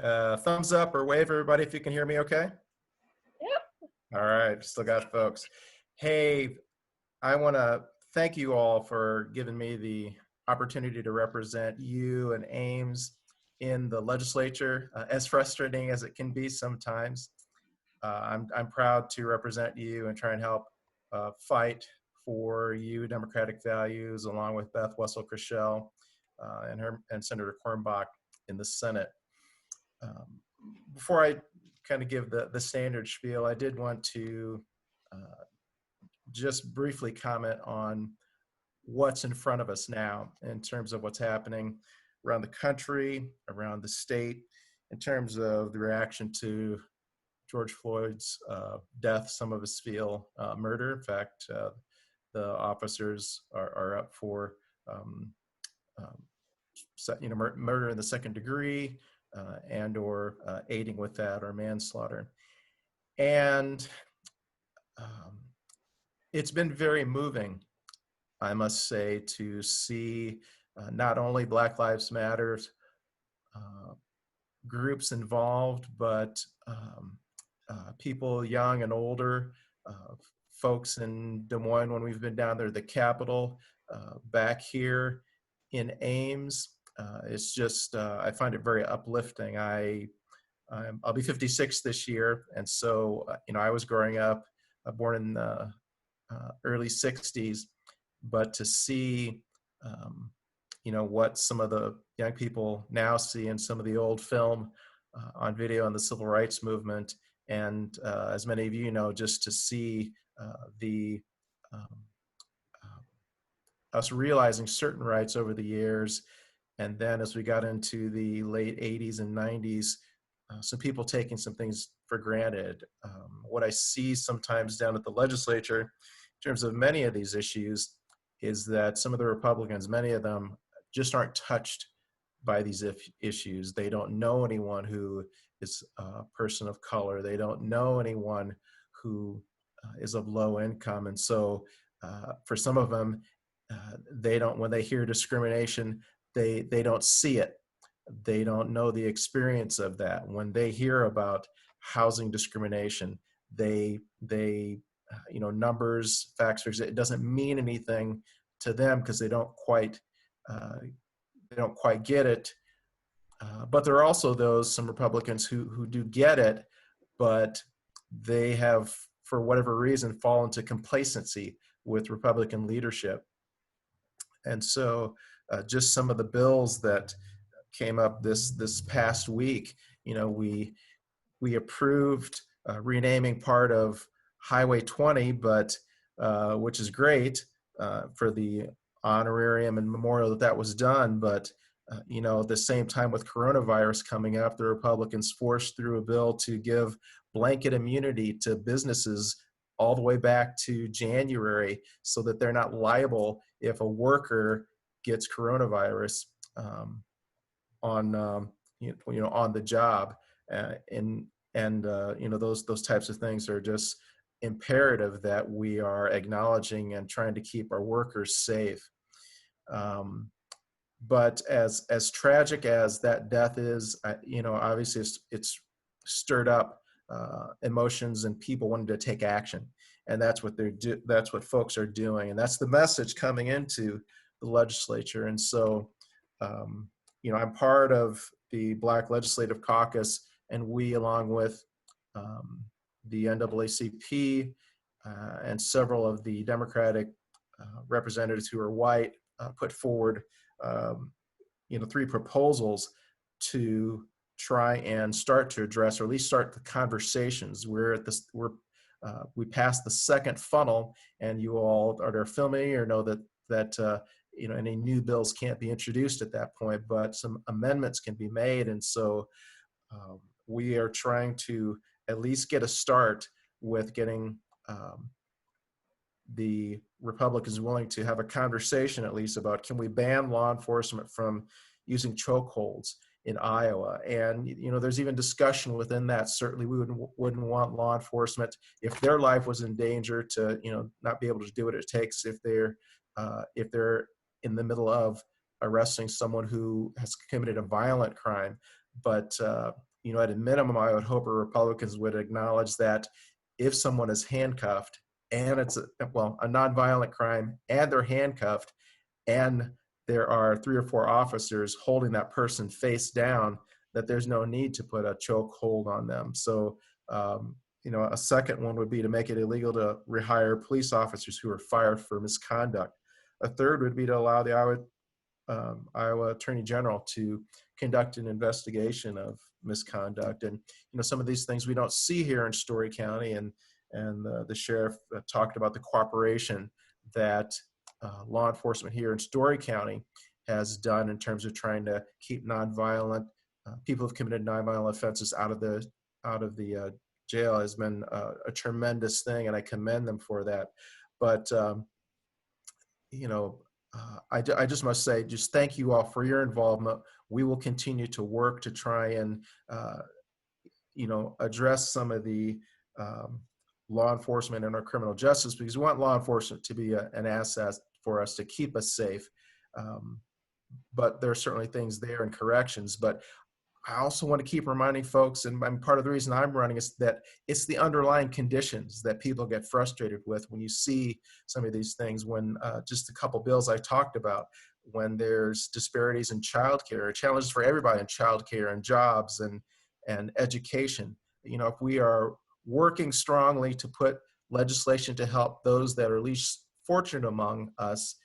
Thumbs up or wave, everybody, if you can hear me okay. Yep. All right, still got folks. Hey, I want to thank you all for giving me the opportunity to represent you and Ames in the legislature, as frustrating as it can be sometimes. I'm proud to represent you and try and help fight for you democratic values, along with Beth Wessel-Christel and Senator Cornbach in the Senate. Before I kind of give the standard spiel, I did want to just briefly comment on what's in front of us now in terms of what's happening around the country, around the state, in terms of the reaction to George Floyd's death. Some of us feel murder. In fact, the officers are up for um, murder in the second degree, and or aiding with that, or manslaughter. And um, it's been very moving, I must say, to see not only Black Lives Matter uh, groups involved, but people young and older, uh, folks in Des Moines when we've been down there, the Capitol, back here in Ames. It's just, I find it very uplifting. I'll be 56 this year, and so I was growing up, born in the early 60s, but to see what some of the young people now see in some of the old film on video on the civil rights movement, and as many of you know, just to see the um, us realizing certain rights over the years. And then as we got into the late 80s and 90s, some people taking some things for granted. What I see sometimes down at the legislature in terms of many of these issues is that some of the Republicans, many of them, just aren't touched by these issues. They don't know anyone who is a person of color. They don't know anyone who is of low income. And so for some of them, they don't, when they hear discrimination, they don't see it. They don't know the experience of that. When they hear about housing discrimination, numbers, facts, figures, it doesn't mean anything to them because uh, they don't quite get it. But there are also some Republicans who do get it, but they have, for whatever reason, fallen to complacency with Republican leadership. And so just some of the bills that came up this past week, we approved renaming part of Highway 20, but which is great for the honorarium and memorial that was done. But at the same time, with coronavirus coming up, the Republicans forced through a bill to give blanket immunity to businesses all the way back to January, so that they're not liable if a worker gets coronavirus on on the job. Those types of things are just imperative that we are acknowledging and trying to keep our workers safe. But as tragic as that death is, obviously it's stirred up emotions and people wanting to take action, and that's what folks are doing, and that's the message coming into the legislature. And so, I'm part of the Black Legislative Caucus, and we, along with the NAACP and several of the Democratic representatives who are white, put forward 3 proposals to try and start to address, or at least start the conversations. We passed the second funnel, and you all are familiar or know that any new bills can't be introduced at that point, but some amendments can be made. And so we are trying to at least get a start with getting the Republicans willing to have a conversation at least about, can we ban law enforcement from using chokeholds in Iowa? And there's even discussion within that. Certainly we wouldn't want law enforcement, if their life was in danger, to not be able to do what it takes if they're in the middle of arresting someone who has committed a violent crime. But at a minimum, I would hope Republicans would acknowledge that if someone is handcuffed and it's a nonviolent crime and they're handcuffed and there are 3 or 4 officers holding that person face down, that there's no need to put a choke hold on them. So, a second one would be to make it illegal to rehire police officers who are fired for misconduct. A third would be to allow the Iowa Attorney General to conduct an investigation of misconduct. And some of these things we don't see here in Story County, and the sheriff talked about the cooperation that law enforcement here in Story County has done in terms of trying to keep nonviolent people who've committed nonviolent offenses out of the jail has been a tremendous thing, and I commend them for that. But I just must say, just thank you all for your involvement. We will continue to work to try and, address some of the law enforcement and our criminal justice, because we want law enforcement to be an asset for us to keep us safe. But there are certainly things there in corrections. But I also want to keep reminding folks, and part of the reason I'm running is that it's the underlying conditions that people get frustrated with when you see some of these things, when just a couple bills I talked about, when there's disparities in childcare, challenges for everybody in childcare and jobs and education. If we are working strongly to put legislation to help those that are least fortunate among us,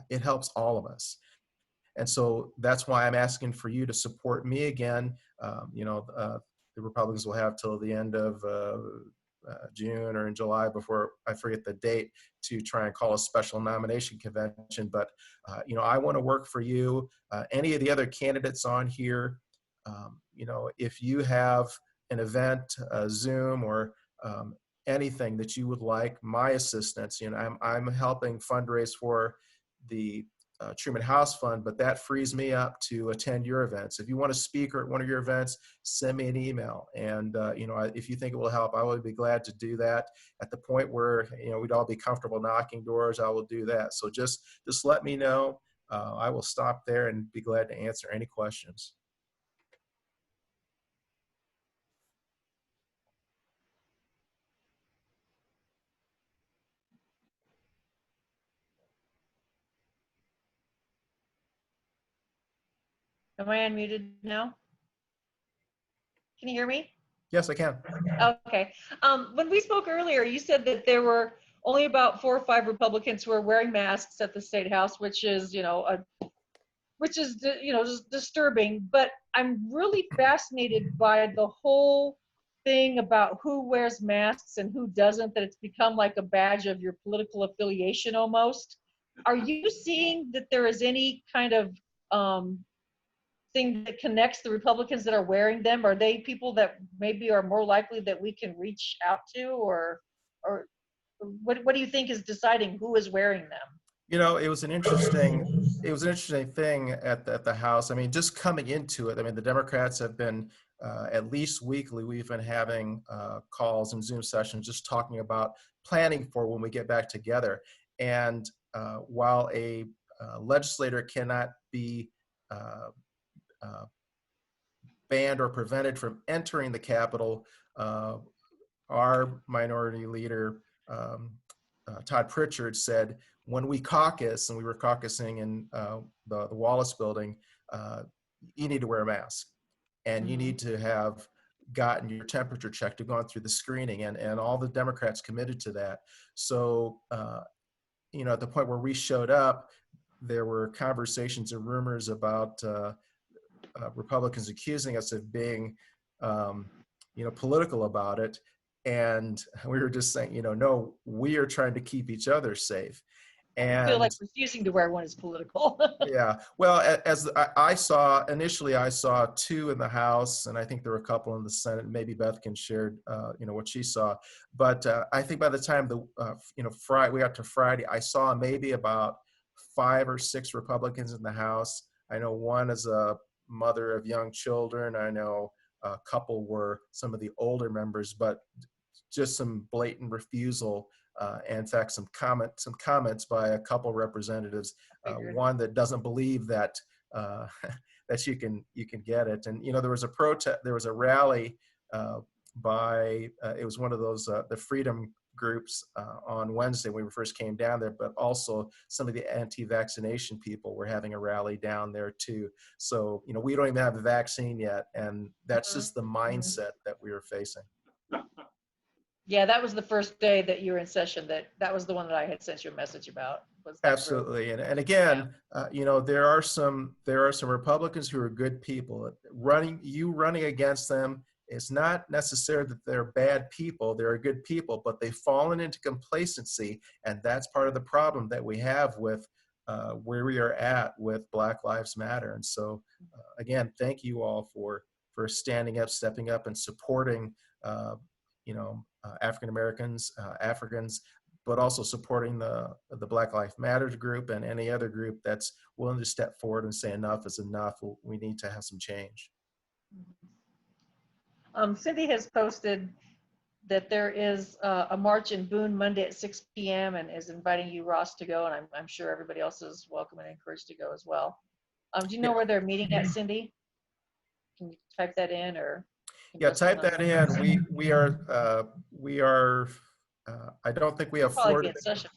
it helps all of us. And so that's why I'm asking for you to support me again. The Republicans will have till the end of June or in July, before I forget the date, to try and call a special nomination convention. But, I want to work for you. Any of the other candidates on here, if you have an event, a Zoom, or anything that you would like my assistance, I'm helping fundraise for the Truman House Fund, but that frees me up to attend your events. If you want to speak at one of your events, send me an email. And, if you think it will help, I would be glad to do that. At the point where, we'd all be comfortable knocking doors, I will do that. So just let me know. I will stop there and be glad to answer any questions. Am I unmuted now? Can you hear me? Yes, I can. Okay. When we spoke earlier, you said that there were only about 4 or 5 Republicans who are wearing masks at the State House, which is, just disturbing. But I'm really fascinated by the whole thing about who wears masks and who doesn't, that it's become like a badge of your political affiliation almost. Are you seeing that there is any kind of thing that connects the Republicans that are wearing them? Are they people that maybe are more likely that we can reach out to, or what do you think is deciding who is wearing them? It was an interesting thing at the House. I mean, just coming into it, I mean, the Democrats have been at least weekly, we've been having calls and Zoom sessions just talking about planning for when we get back together. And while a legislator cannot be banned or prevented from entering the Capitol, our minority leader, Todd Pritchard, said, when we caucus, and we were caucusing in the Wallace building, you need to wear a mask, and you need to have gotten your temperature checked, to gone through the screening, and all the Democrats committed to that. So, at the point where we showed up, there were conversations and rumors about Republicans accusing us of being, political about it. And we were just saying, no, we are trying to keep each other safe. And I feel like And refusing to wear one is political. yeah, well, as I saw, initially I saw 2 in the House, and I think there were a couple in the Senate. Maybe Beth can share, what she saw. But I think by the time Friday, we got to Friday, I saw maybe about 5 or 6 Republicans in the House. I know one is a mother of young children. I know a couple were some of the older members, but just some blatant refusal. In fact, some comments by a couple representatives. One that doesn't believe that that you can get it. And there was a protest, there was a rally by it was one of those the freedom groups on Wednesday when we first came down there, but also some of the anti-vaccination people were having a rally down there too. So we don't even have the vaccine yet, and that's just the mindset that we are facing. Yeah, that was the first day that you were in session. That was the one that I had sent you a message about. Was that Absolutely. And again, there are some Republicans who are good people. Running against them, it's not necessarily that they're bad people. They're good people, but they've fallen into complacency, and that's part of the problem that we have with where we are at with Black Lives Matter. And so, again, thank you all for standing up, stepping up, and supporting African Americans, Africans, but also supporting the Black Lives Matter group and any other group that's willing to step forward and say enough is enough. We need to have some change. Cindy has posted that there is a march in Boone Monday at 6 p.m. and is inviting you, Ross, to go, and I'm sure everybody else is welcome and encouraged to go as well. Do you know where they're meeting at, Cindy? Can you type that in, or? Yeah, type that in. We are. I don't think we have Probably Florida. be in session,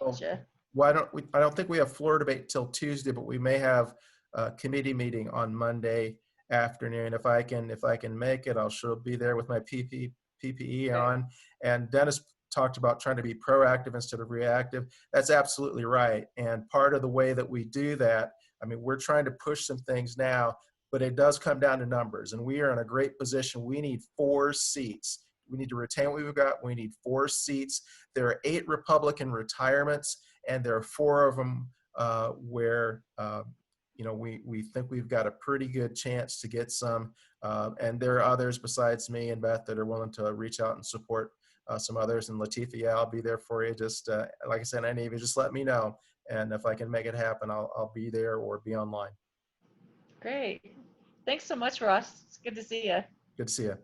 I don't think we have floor debate till Tuesday, but we may have a committee meeting on Monday afternoon. If I can make it, I'll sure be there with my PPE on. And Dennis talked about trying to be proactive instead of reactive. That's absolutely right. And part of the way that we do that, I mean, we're trying to push some things now, but it does come down to numbers. And we are in a great position. We need 4 seats. We need to retain what we've got. We need 4 seats. There are 8 Republican retirements, and there are 4 of them where we think we've got a pretty good chance to get some. And there are others besides me and Beth that are willing to reach out and support some others. And Latifah, yeah, I'll be there for you. Just like I said, any of you, just let me know. And if I can make it happen, I'll be there or be online. Great. Thanks so much, Ross. It's good to see you. Good to see you.